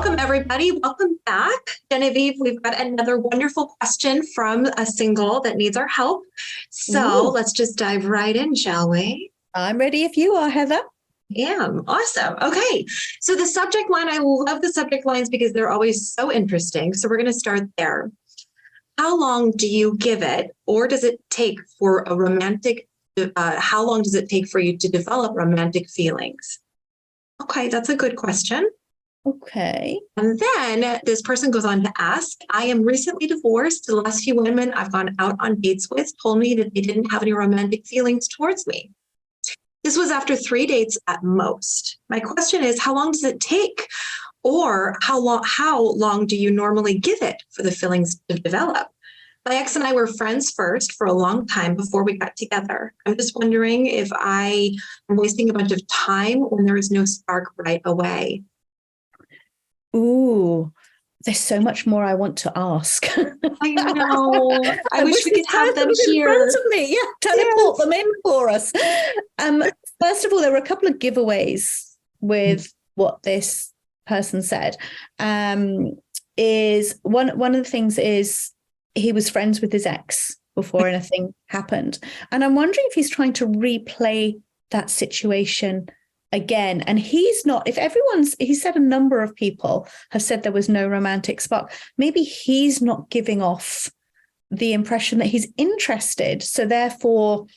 Welcome, everybody. Welcome back. Genevieve, we've got another wonderful question from a single that needs our help. So let's just dive right in, shall we? I'm ready if you are, Heather. Awesome. Okay. So the subject line, I love the subject lines because they're always so interesting. So we're going to start there. How long do you give it, or does it take for a romantic, how long does it take for you to develop romantic feelings? Okay, that's a good question. Okay. And then this person goes on to ask, I am recently divorced. The last few women I've gone out on dates with told me that they didn't have any romantic feelings towards me. This was after 3 dates at most. My question is, how long does it take? Or how long do you normally give it for the feelings to develop? My ex and I were friends first for a long time before we got together. I'm just wondering if I am wasting a bunch of time when there is no spark right away. Ooh, there's so much more I want to ask. I know. I wish we could have them here. In front of me. Yeah, teleport them in for us. First of all, there were a couple of giveaways with what this person said. Is one of the things is he was friends with his ex before anything happened. And I'm wondering if he's trying to replay that situation again. And he's not, he said a number of people have said there was no romantic spark. Maybe he's not giving off the impression that he's interested. So therefore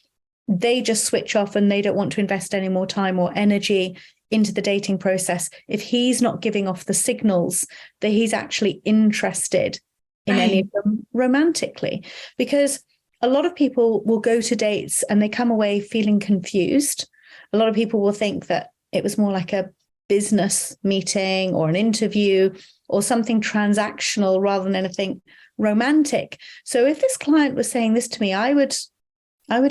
they just switch off and they don't want to invest any more time or energy into the dating process if he's not giving off the signals that he's actually interested in any of them romantically. Because a lot of people will go to dates and they come away feeling confused. A lot of people will think that it was more like a business meeting or an interview or something transactional rather than anything romantic. So if this client was saying this to me, I would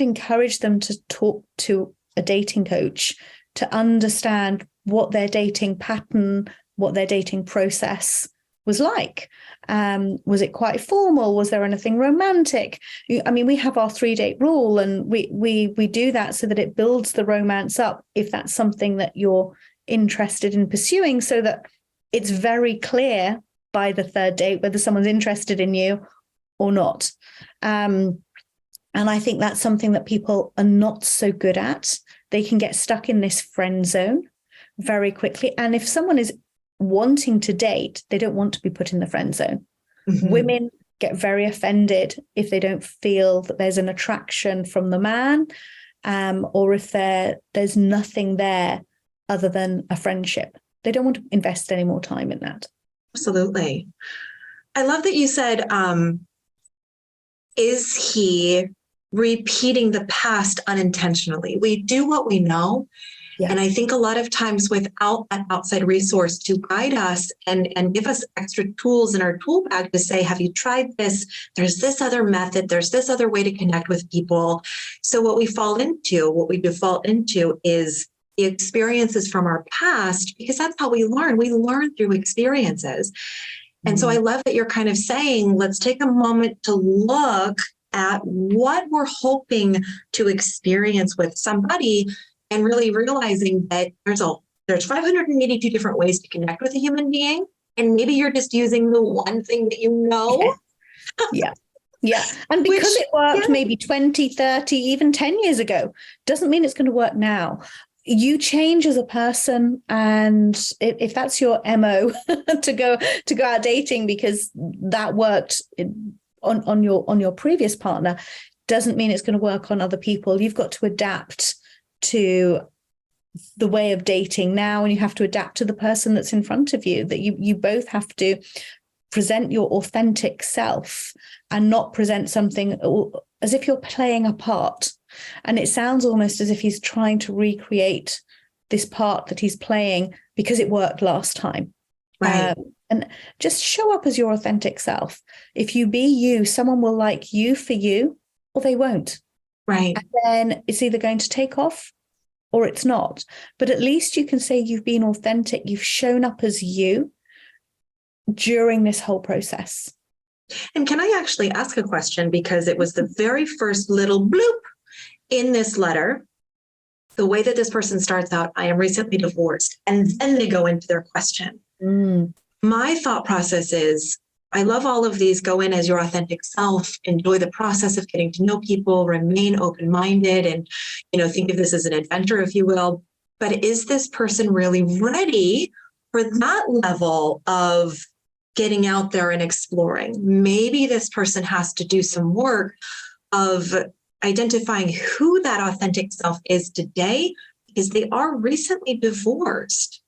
encourage them to talk to a dating coach to understand what their dating pattern, what their dating process was like. Was it quite formal? Was there anything romantic? I mean, we have our 3-date rule and we do that so that it builds the romance up if that's something that you're interested in pursuing, so that it's very clear by the 3rd date whether someone's interested in you or not. And I think that's something that people are not so good at. They can get stuck in this friend zone very quickly. And if someone is wanting to date, they don't want to be put in the friend zone. Mm-hmm. Women get very offended if they don't feel that there's an attraction from the man, or if there's nothing there other than a friendship. They don't want to invest any more time in that. Absolutely. I love that you said, is he repeating the past unintentionally? We do what we know. Yeah. And I think a lot of times without an outside resource to guide us and give us extra tools in our tool bag to say, have you tried this? There's this other method. There's this other way to connect with people. So what we default into is the experiences from our past, because that's how we learn. We learn through experiences. And so I love that you're kind of saying, let's take a moment to look at what we're hoping to experience with somebody, and really realizing that there's 582 different ways to connect with a human being. And maybe you're just using the one thing that you know. Yeah. And because it worked maybe 20, 30, even 10 years ago, doesn't mean it's going to work now. You change as a person. And if that's your MO to go out dating because that worked on your previous partner, doesn't mean it's going to work on other people. You've got to adapt to the way of dating now, and you have to adapt to the person that's in front of you, that you both have to present your authentic self and not present something as if you're playing a part. And it sounds almost as if he's trying to recreate this part that he's playing because it worked last time. Right. And just show up as your authentic self. If you be you, someone will like you for you, or they won't. Right. And then it's either going to take off or it's not. But at least you can say you've been authentic. You've shown up as you during this whole process. And can I actually ask a question? Because it was the very first little bloop in this letter. The way that this person starts out, I am recently divorced. And then they go into their question. my thought process is, I love all of these. Go in as your authentic self, enjoy the process of getting to know people, remain open-minded, and, think of this as an adventure, if you will. But is this person really ready for that level of getting out there and exploring? Maybe this person has to do some work of identifying who that authentic self is today, because they are recently divorced.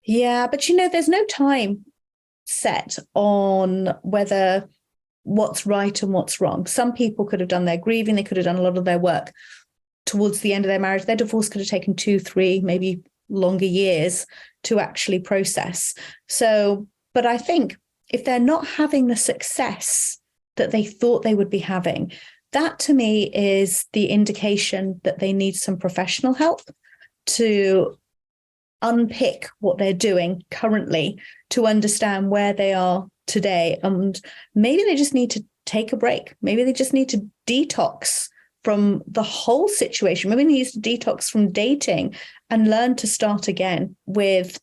Yeah, but there's no time set on whether what's right and what's wrong. Some people could have done their grieving, they could have done a lot of their work towards the end of their marriage. Their divorce could have taken 2, 3, maybe longer years to actually process. So, but I think if they're not having the success that they thought they would be having, that to me is the indication that they need some professional help to unpick what they're doing currently, to understand where they are today. And maybe they just need to take a break. Maybe they just need to detox from the whole situation. Maybe they need to detox from dating and learn to start again with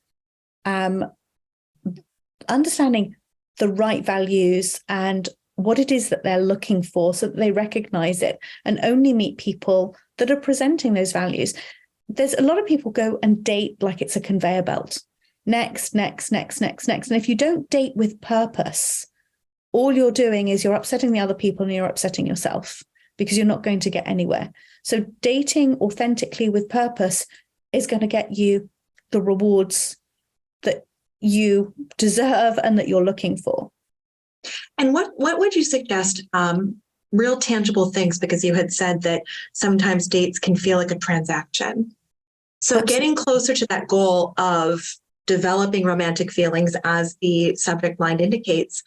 understanding the right values and what it is that they're looking for, so that they recognize it and only meet people that are presenting those values. There's a lot of people go and date like it's a conveyor belt. Next. And if you don't date with purpose, all you're doing is you're upsetting the other people and you're upsetting yourself, because you're not going to get anywhere. So dating authentically with purpose is going to get you the rewards that you deserve and that you're looking for. And what would you suggest, real tangible things, because you had said that sometimes dates can feel like a transaction. So getting closer to that goal of developing romantic feelings, as the subject line indicates,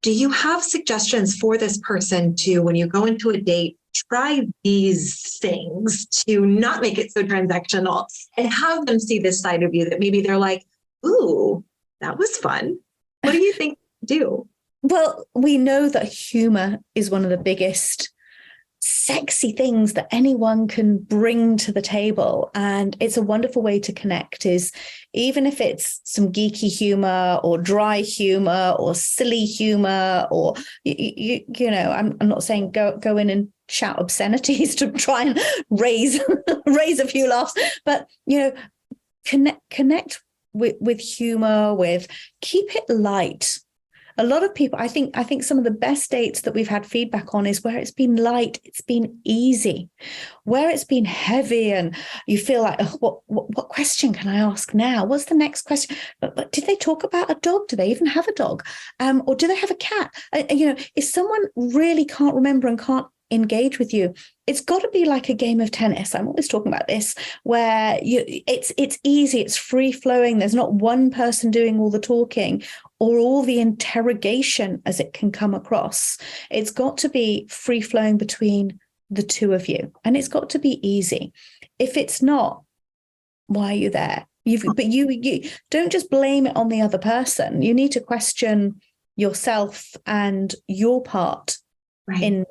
do you have suggestions for this person to, when you go into a date, try these things to not make it so transactional and have them see this side of you that maybe they're like, ooh, that was fun? What do you think do? Well, we know that humor is one of the biggest sexy things that anyone can bring to the table. And it's a wonderful way to connect, is even if it's some geeky humor or dry humor or silly humor, or, I'm not saying go in and shout obscenities to try and raise a few laughs, but, connect with humor, keep it light. A lot of people, I think some of the best dates that we've had feedback on is where it's been light, it's been easy. Where it's been heavy and you feel like, oh, what question can I ask now? What's the next question? But did they talk about a dog? Do they even have a dog? Or do they have a cat? If someone really can't remember and can't engage with you, it's got to be like a game of tennis. I'm always talking about this, where it's easy, it's free flowing. There's not one person doing all the talking or all the interrogation as it can come across. It's got to be free flowing between the two of you, and it's got to be easy. If it's not, why are you there? But you don't just blame it on the other person. You need to question yourself and your part in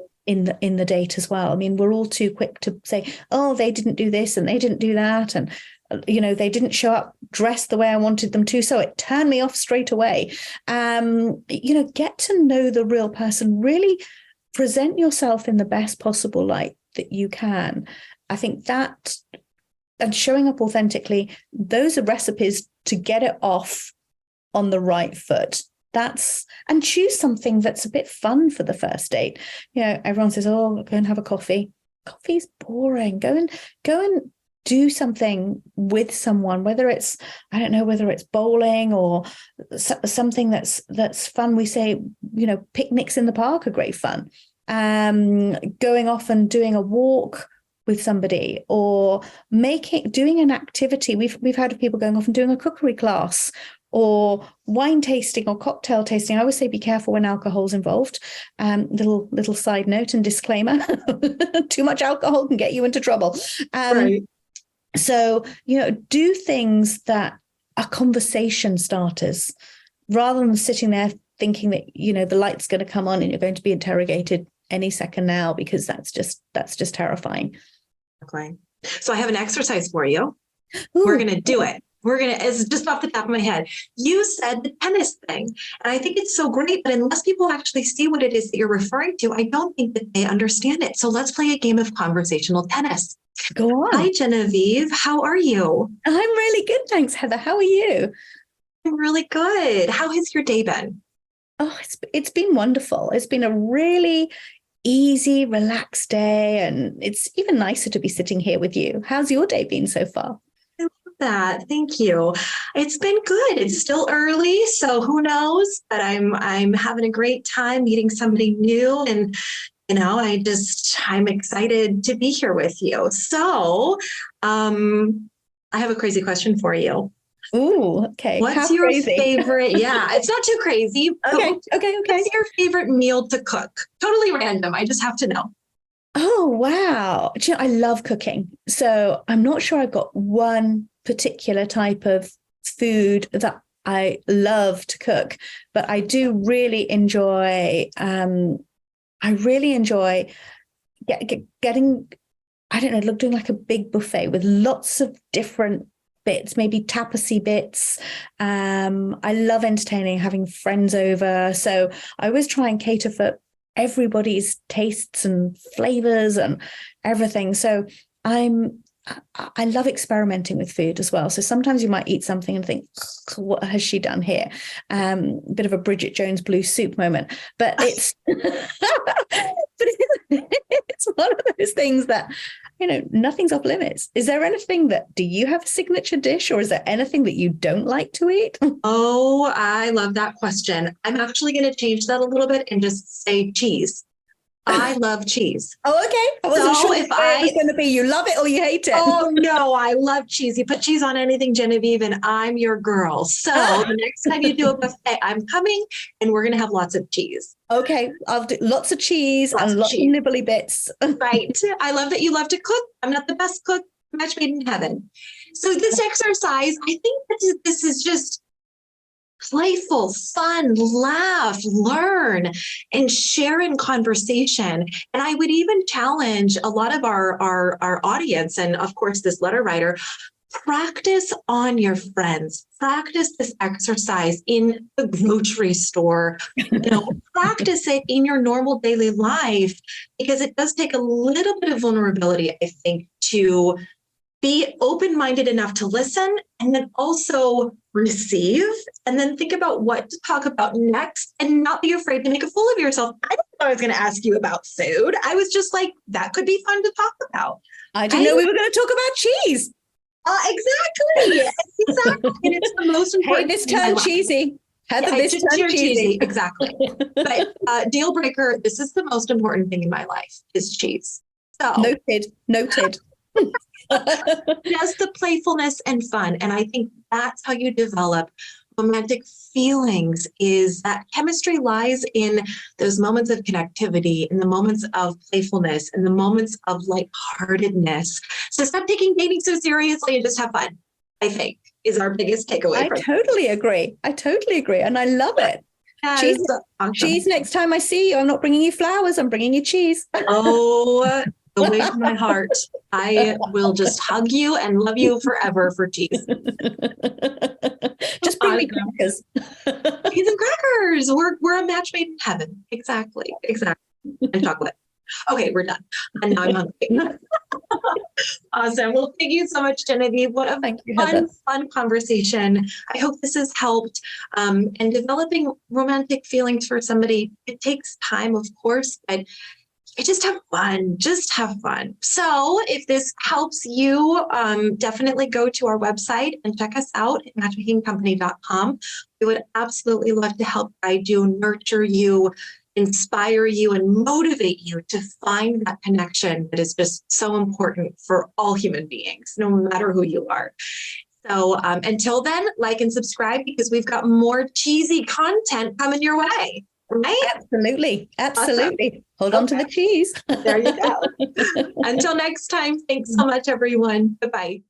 the date as well. I mean, we're all too quick to say, oh, they didn't do this and they didn't do that, and they didn't show up dressed the way I wanted them to, so it turned me off straight away. Get to know the real person. Really present yourself in the best possible light that you can. I think that, and showing up authentically, those are recipes to get it off on the right foot. And choose something that's a bit fun for the first date. Everyone says, oh, go and have a coffee. Coffee's boring. Go and do something with someone, whether it's bowling or something that's fun. We say, picnics in the park are great fun. Going off and doing a walk with somebody, or doing an activity. We've heard of people going off and doing a cookery class, or wine tasting or cocktail tasting. I always say be careful when alcohol's involved. Little side note and disclaimer: too much alcohol can get you into trouble. Right. So do things that are conversation starters, rather than sitting there thinking that the light's going to come on and you're going to be interrogated any second now, because that's just terrifying. Okay. So I have an exercise for you. Ooh. We're going to do it. it's just off the top of my head. You said the tennis thing. And I think it's so great, but unless people actually see what it is that you're referring to, I don't think that they understand it. So let's play a game of conversational tennis. Go on. Hi, Genevieve. How are you? I'm really good. Thanks, Heather. How are you? I'm really good. How has your day been? Oh, it's been wonderful. It's been a really easy, relaxed day. And it's even nicer to be sitting here with you. How's your day been so far? I love that. Thank you. It's been good. It's still early, so who knows? But I'm having a great time meeting somebody new, and I'm excited to be here with you. So, I have a crazy question for you. Ooh, okay. What's your favorite? Yeah, it's not too crazy. Okay. What's your favorite meal to cook? Totally random. I just have to know. Oh, wow. Do you know, I love cooking. So I'm not sure I've got one particular type of food that I love to cook, but I do really enjoy, getting, I don't know, doing like a big buffet with lots of different bits, maybe tapasy bits. I love entertaining, having friends over. So I always try and cater for everybody's tastes and flavors and everything. So I love experimenting with food as well. So sometimes you might eat something and think, what has she done here? Bit of a Bridget Jones blue soup moment, but it's it's one of those things that, nothing's off limits. Is there anything do you have a signature dish, or is there anything that you don't like to eat? Oh, I love that question. I'm actually going to change that a little bit and just say cheese. I love cheese. Oh, okay. I wasn't sure if I was going to be you love it or you hate it. Oh, no, I love cheese. You put cheese on anything, Genevieve, and I'm your girl. So the next time you do a buffet, I'm coming and we're going to have lots of cheese. Okay. I'll do lots of cheese and lots of nibbly bits. Right. I love that you love to cook. I'm not the best cook, match made in heaven. So this exercise, I think that this is just playful, fun, laugh, learn, and share in conversation. And I would even challenge a lot of our audience, and of course, this letter writer, practice on your friends. Practice this exercise in the grocery store. Practice it in your normal daily life, because it does take a little bit of vulnerability, I think, to be open-minded enough to listen and then also receive, and then think about what to talk about next and not be afraid to make a fool of yourself. I didn't know I was going to ask you about food. I was just like, that could be fun to talk about. I didn't know we were going to talk about cheese. Exactly. And it's the most important. Hey, this turned cheesy. Heather, this turned cheesy. Exactly. But deal breaker, this is the most important thing in my life, is cheese. So Noted. Just the playfulness and fun. And I think that's how you develop romantic feelings, is that chemistry lies in those moments of connectivity, in the moments of playfulness, in the moments of lightheartedness. So stop taking dating so seriously and just have fun, I think, is our biggest takeaway. I totally agree. And I love it. Cheese, awesome. Cheese, next time I see you, I'm not bringing you flowers, I'm bringing you cheese. Oh, the way to my heart. I will just hug you and love you forever for cheese. Just bring me crackers. Cheese and crackers. We're a match made in heaven. Exactly. And chocolate. Okay, we're done. And now I'm hungry. Awesome. Well, thank you so much, Genevieve. What a fun conversation. I hope this has helped. And developing romantic feelings for somebody, it takes time, of course, but just have fun. So if this helps you, definitely go to our website and check us out at matchmakingcompany.com. We would absolutely love to help guide you, nurture you, inspire you, and motivate you to find that connection that is just so important for all human beings, no matter who you are. So until then, like and subscribe, because we've got more cheesy content coming your way. Right? Absolutely. Awesome. Hold on to the cheese. There you go. Until next time, thanks so much, everyone. Bye-bye.